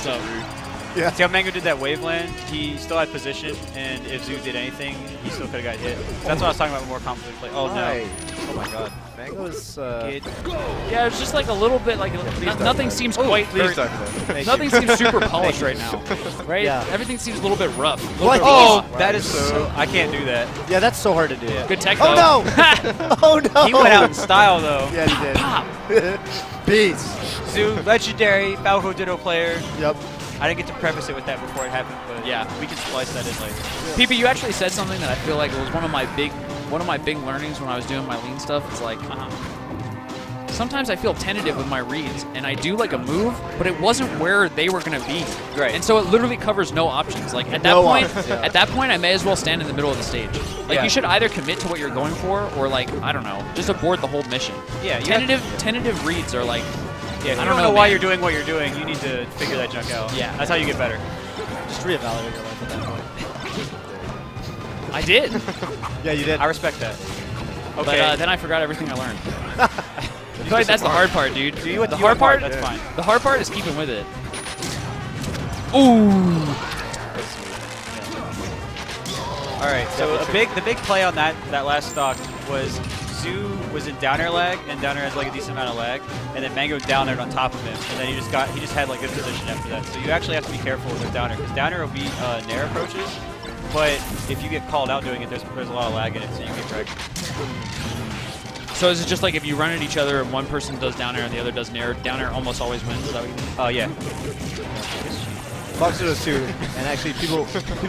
What's up? Yeah. See how Mango did that wave land? He still had position, and if Zoo did anything, he still could have got hit. That's what I was talking about more confident play. Oh, no. Oh, my God. Mango's... Yeah, it's just like a little bit like nothing seems quite nothing seems super polished right now, right? Yeah. Everything seems a little bit rough. That is so... I can't do that. Yeah, that's so hard to do. Good tech, though. Oh, no! Oh, no! He went out in style, though. Yeah, he did. Beast. Zoo, legendary Falco Ditto player. Yep. I didn't get to preface it with that before it happened, but yeah, we can splice that in later. PP, you actually said something that I feel like it was one of my big learnings when I was doing my lean stuff. It's like sometimes I feel tentative with my reads, and I do like a move, but it wasn't where they were gonna be. Right. And so it literally covers no options. Like at that point, I may as well stand in the middle of the stage. Like you should either commit to what you're going for, or like I don't know, just abort the whole mission. Yeah. Tentative reads are like. Yeah, if you don't know why you're doing what you're doing, you need to figure that junk out. Yeah. That's how you get better. Just reevaluate your life at that point. I did. Yeah, you did. I respect that. Okay. But then I forgot everything I learned. I feel like that's the hard part, dude. The hard part, that's fine. The hard part is keeping with it. Ooh. All right. So the big play on that last stock was Zoo was in down air lag, and down air has like a decent amount of lag, and then Mango down aired on top of him, and then he just had like good position after that. So you actually have to be careful with down air, because down air will beat nair approaches, but if you get called out doing it, there's a lot of lag in it, so you get wrecked. So is it just like if you run at each other and one person does down air and the other does nair, down air almost always wins? Is that what you mean? Oh yeah. Foxedos too, and actually people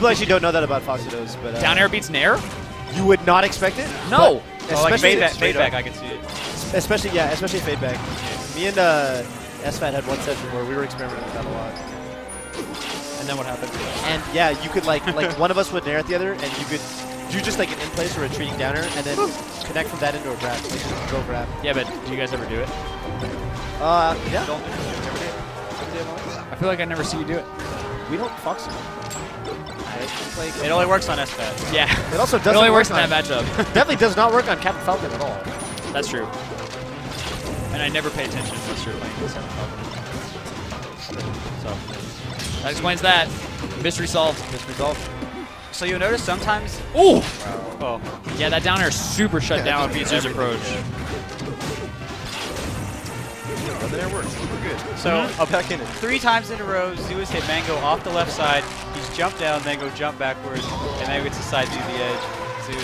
actually don't know that about Foxedos, but down air beats nair. You would not expect it. No. Like fade back, I can see it. Especially fade back. Me and SFAT had one session where we were experimenting with that a lot. And then what happened? And yeah, you could like one of us would nair at the other, and you could do just like an in place or retreating downer, and then connect from that into a grab, like just go grab. Yeah, but do you guys ever do it? Yeah. I feel like I never see you do it. We don't Fox it. Like, it only works on SFAT. Yeah. It also doesn't. It only works in that matchup. Definitely does not work on Captain Falcon at all. That's true. And I never pay attention unless you're playing with Captain Falcon. So that explains that. Mystery solved. Mystery solved. So you'll notice sometimes. Ooh. Oh. Yeah, that down air is super shut down with Zoo's approach. The air works. We're good. So back in it. 3 times in a row, Zoo has hit Mango off the left side. He's jumped down, Mango jumped backwards, and Mango gets a side view to the edge. Zoo,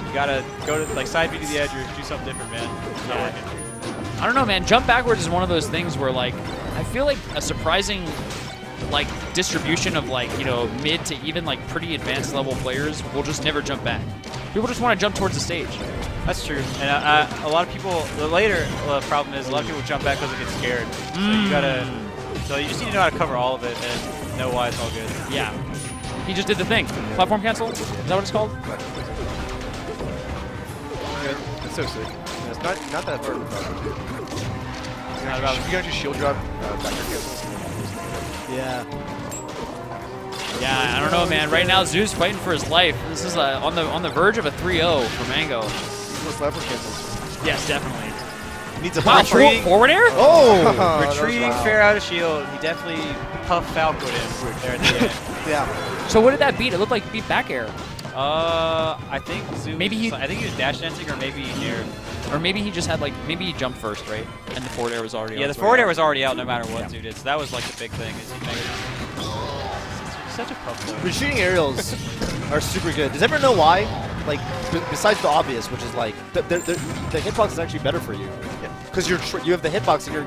you gotta go to like side view to the edge or do something different, man. It's not working. I don't know, man. Jump backwards is one of those things where like I feel like a surprising like distribution of like, you know, mid to even like pretty advanced level players will just never jump back. People just want to jump towards the stage. That's true. And a lot of people, the later problem is a lot of people jump back because they get scared. So you just need to know how to cover all of it and know why it's all good. Yeah. He just did the thing. Platform cancel? Is that what it's called? Yeah, it's so sick. Yeah, it's not that hard. It's not about you can actually shield drop back air cancel. Yeah. Yeah, I don't know, man. Right now, Zoo's fighting for his life. This is on the verge of a 3-0 for Mango. Those lever cancels. Yes, definitely. Needs a forward air? Oh! Retreating fair out of shield. He definitely puffed Falco in there at the end. Yeah. So what did that beat? It looked like it beat back air. I think Zoo. I think he was dash dancing, or maybe he aired. Or maybe he just had like, maybe he jumped first, right? And the forward air was already out. Yeah, the forward air was already out no matter what Zoo did. So that was like the big thing. Is he such a puff though. Retreating aerials are super good. Does everyone know why? Like, besides the obvious, which is like, the hitbox is actually better for you. Because you have the hitbox and your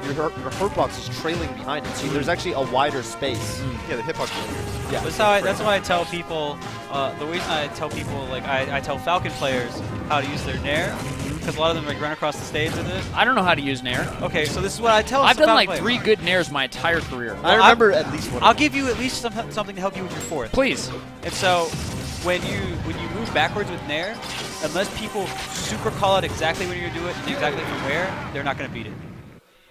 hurtbox is trailing behind it. So there's actually a wider space. Yeah, the hitbox is yeah. That's why I tell people, the reason I tell people, like, I tell Falcon players how to use their nair, because a lot of them like run across the stage with it. I don't know how to use nair. Okay, so this is what I tell I've done like players. 3 good nairs my entire career. I remember at least one. I'll give you at least something to help you with your 4th. Please. And so when you move backwards with nair, unless people super call out exactly when you're doing it and exactly from where, they're not going to beat it.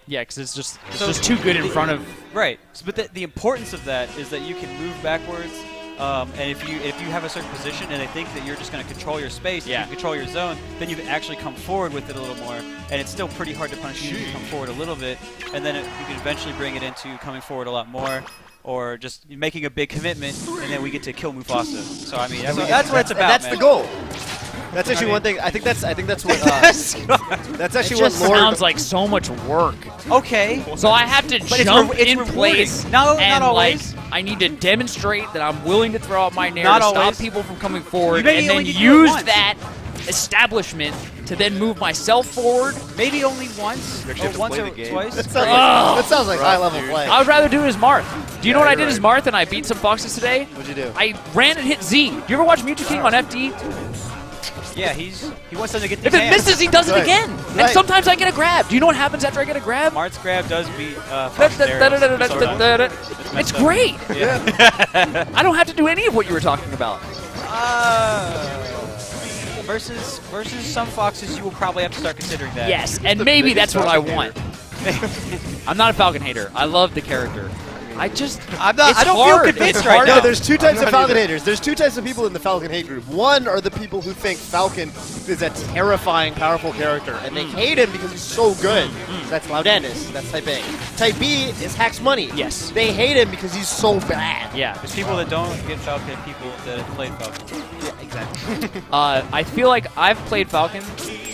Yeah, because it's just too good in front of. Right. So, but the importance of that is that you can move backwards And if you have a certain position and they think that you're just going to control your space, you can control your zone, then you can actually come forward with it a little more. And it's still pretty hard to punish you if you come forward a little bit, and then you can eventually bring it into coming forward a lot more, or just making a big commitment, and then we get to kill Mufasa. So I mean, that's what it's about. And that's man. the goal. That's actually one thing. I think that's what. That's actually what It just Lord. sounds like so much work. Okay. So I have to But jump it's in rewarding. place. No, and not always. Like, I need to demonstrate that I'm willing to throw out my nair Not to stop always. people from coming forward, You maybe and then only need to do it use once. that establishment to then move myself forward. Maybe only once, You actually have to once play or the game. twice. That sounds like high level dude. play. I would rather do it as Marth. Do you know Yeah, what I you're did as right. Marth and I beat some foxes today? What'd you do? I ran and hit Z. Do you ever watch Mewtwo King on FD? Yeah, he wants them to get If these it hands. misses, he does it Right. again. And Right. sometimes I get a grab. Do you know what happens after I get a grab? Marth's grab does beat Fox's arrows sometimes. It's great. Yeah. I don't have to do any of what you were talking about. Versus some foxes, you will probably have to start considering that. Yes, and the maybe biggest that's what I Falcon want. I'm not a Falcon hater. I love the character. I just, I'm not. it's I don't hard. feel convinced It's right hard. now. No, there's two types of not Falcon either. haters. There's two types of people in the Falcon hate group. One are the people who think Falcon is a terrifying, powerful character, and they hate him because he's so good. That's Laudanus. That's Type A. Type B is Hacks Money. Yes. They hate him because he's so bad. Yeah. There's people that don't get Falcon and people that have played Falcon. Yeah, exactly. I feel like I've played Falcon.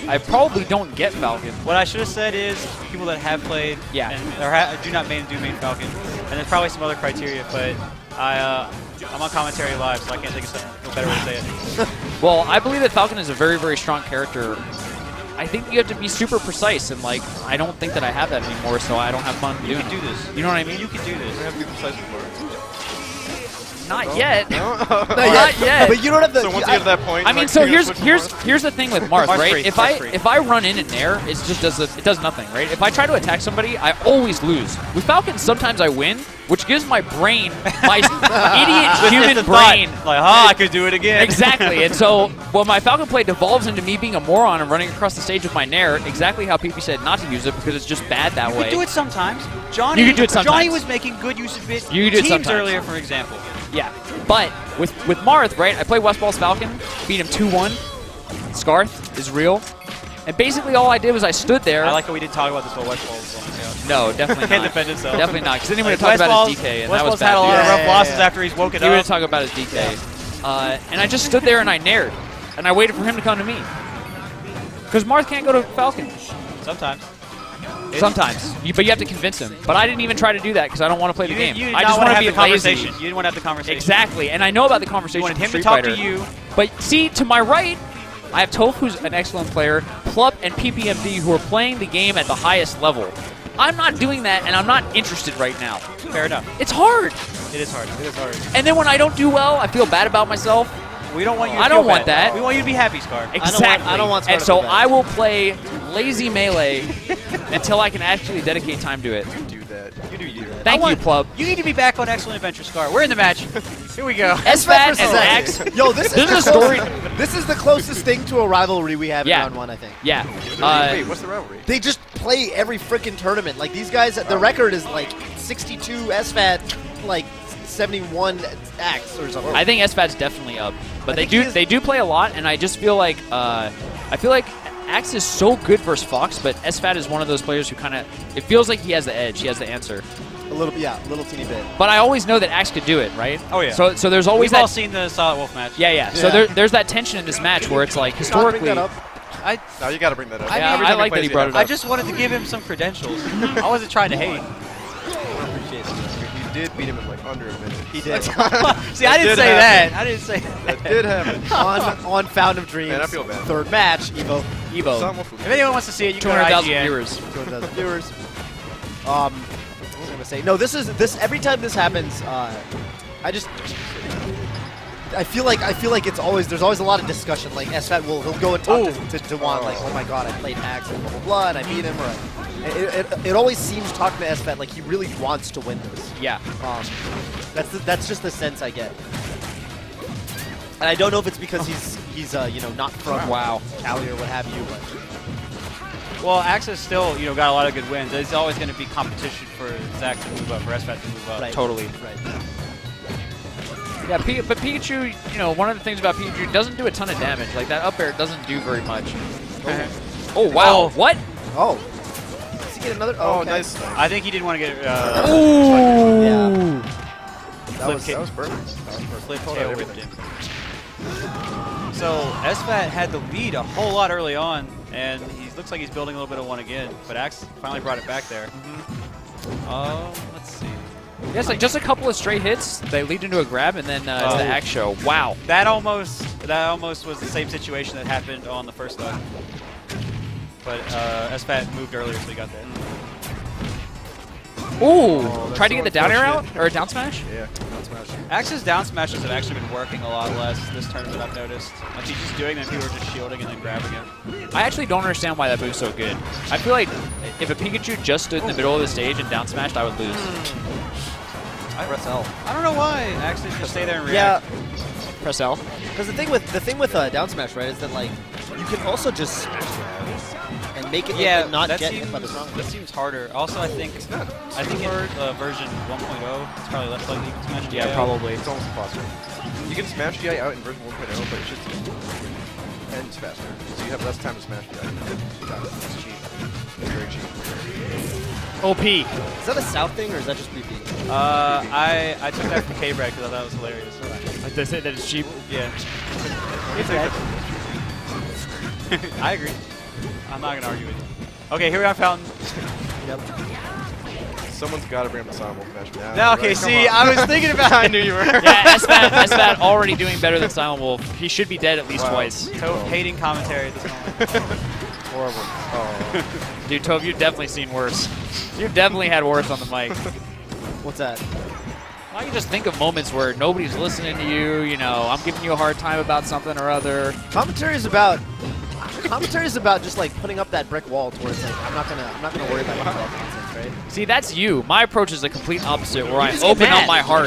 I probably don't get Falcon. What I should have said is people that have played Yeah. and do not do main Falcon. And there's probably some other criteria, but I'm on commentary live, so I can't think of a better way to say it. Well, I believe that Falcon is a very, very strong character. I think you have to be super precise, and like, I don't think that I have that anymore, so I don't have fun You doing can do it. this. You know what I mean? You can do this. I have to be precise before. Not yet. Not Not yet. But you don't have the. So once you get to that point, I mean, like, so you're gonna here's switch to Marth? here's the thing with Marth, Marth's right? free. If Marth's free. if I run in there, it just does nothing, right? If I try to attack somebody, I always lose. With Falcon, sometimes I win, which gives my brain, my idiot human It's a thought. brain, Like, I could do it again. exactly. And so when my Falcon play devolves into me being a moron and running across the stage with my Nair, exactly how PP said not to use it because it's just bad that You way. can do it sometimes. Johnny, You can do it sometimes. Johnny was making good use of it. You can do it Teams sometimes. earlier, for example. Yeah, but with Marth, right? I play Westball's Falcon, beat him 2-1. Scarth is real, and basically all I did was I stood there. I like how we didn't talk about this while Westball was on the couch. No, definitely Can't not. defend himself. Definitely not, because then he would Like, have talked about his Westball's- DK, and that was Westball's bad. had a lot of Yeah, rough yeah, losses yeah. after he's woken He would have up. talked about his DK. And I just stood there and I nared, and I waited for him to come to me. Because Marth can't go to Falcon. Sometimes. Sometimes. But you have to convince him. But I didn't even try to do that because I don't want to play the game. You did I not just want to want have to the be lazy. conversation. You didn't want to have the conversation. Exactly, and I know about the conversation. You wanted him from to Street talk Fighter. to you. But see, to my right, I have Toph, who's an excellent player, Plup and PPMD, who are playing the game at the highest level. I'm not doing that, and I'm not interested right now. Fair enough. It's hard. It is hard. It is hard. And then when I don't do well, I feel bad about myself. We don't want you to I feel don't want bad. that. We want you to be happy, Scar. Exactly. I don't want Scar And to so feel bad. I will play lazy melee until I can actually dedicate time to it. Do that. You do that. Thank you, Plup. You need to be back on Excellent Adventure, Scar. We're in the match. Here we go. SFAT and Axe. Yo, this This is is the a story. This is the closest thing to a rivalry we have Yeah. in round one, I think. Yeah. Wait, what's the rivalry? They just play every freaking tournament. Like these guys, the record is like 62 SFAT, like 71 Axe or something. I think SFAT's definitely up, but I think he is- they do play a lot, and I just feel like Axe is so good versus Fox, but SFAT is one of those players who kind of it feels like he has the edge, he has the answer. a little, yeah, a little teeny bit. But I always know that Axe could do it, right? Oh, yeah. So there's always We've all that. seen the Solid Wolf match. Yeah. So Yeah. there's that tension in this match where it's like Bring historically. that up. No, you got to bring that up. I mean, Yeah, Every I time he like that plays, he you brought have it I up. just wanted to give him some credentials. I wasn't trying to hate. Appreciate it. You did beat him in like under a minute. He did. See, I didn't did say happen. that. I didn't say that. That did happen. on Found of Dreams. Man, I feel bad. Third match, Evo. Evo. Something If anyone wants to see it, you can go to 200,000 IGN. viewers. 200,000 viewers. What was I gonna say? No, this is every time this happens. I feel like it's always there's always a lot of discussion. Like SFAT he'll go and talk to Juan like, oh my god, I played Axe and blah blah blah, and I beat him. Or it always seems talking to SFAT like he really wants to win this. Yeah. That's just the sense I get. And I don't know if it's because he's not from Wow. Cali or what have you. But Well, Axe has still, got a lot of good wins. There's always going to be competition for Zach to move up, for SFAT to move up. Right. Totally. Right. Yeah, but Pikachu, you know, one of the things about Pikachu doesn't do a ton of damage. Like that up air doesn't do very much. Oh wow! What? Oh. Does he get another? Oh, okay. nice. I think he didn't want to get Ooh! Yeah. That was perfect. flip Hold tail on, whipped everything. him. So SFAT had the lead a whole lot early on, and he looks like he's building a little bit of one again. But Axe finally brought it back there. Let's see. Yes, like just a couple of straight hits, they lead into a grab, and then it's the Axe show. Wow. That almost was the same situation that happened on the first stock. But SFAT moved earlier, so he got there. Ooh! that's Tried to get so the down air out? unfortunate. Or a down smash? Yeah, down smash. Axe's down smashes have actually been working a lot less this tournament, I've noticed. Like he's just doing them, people are just shielding and then grabbing it. I actually don't understand why that move's so good. I feel like if a Pikachu just stood in the middle of the stage and down smashed, I would lose. Press L. I don't know why Axe didn't just stay there and react. Yeah, Press L. because the thing with down smash, right, is that like you can also just smash it and make it and not that get seems, hit by the strong. that seems harder. Also, I think in version 1.0, it's probably less likely you can smash DI. Yeah, probably. It's almost impossible. You can smash DI out in version 1.0, but it should ends faster. So you have less time to smash DI. It's cheap. It's very cheap. OP. Is that a South thing or is that just repeat? I took that from K-Brad because I thought it was hilarious. Like they say that it's cheap. Yeah. It's bad. I agree. I'm not going to argue with you. Okay, here we are, Fountain. Yep. Someone's got to bring up the Silent Wolf match now. No, okay, Right, come see, on. I was thinking about I knew you were. Yeah, SFAT already doing better than Silent Wolf. He should be dead at least Wow. twice. Toph hating commentary at this moment. Horrible. Oh. Dude, Toph, you've definitely seen worse. You've definitely had worse on the mic. What's that? I can just think of moments where nobody's listening to you, you know, I'm giving you a hard time about something or other. Commentary is about just like putting up that brick wall towards like I'm not gonna worry about that nonsense, right? See, that's you. My approach is the complete opposite, where I just get open up mad. my You heart.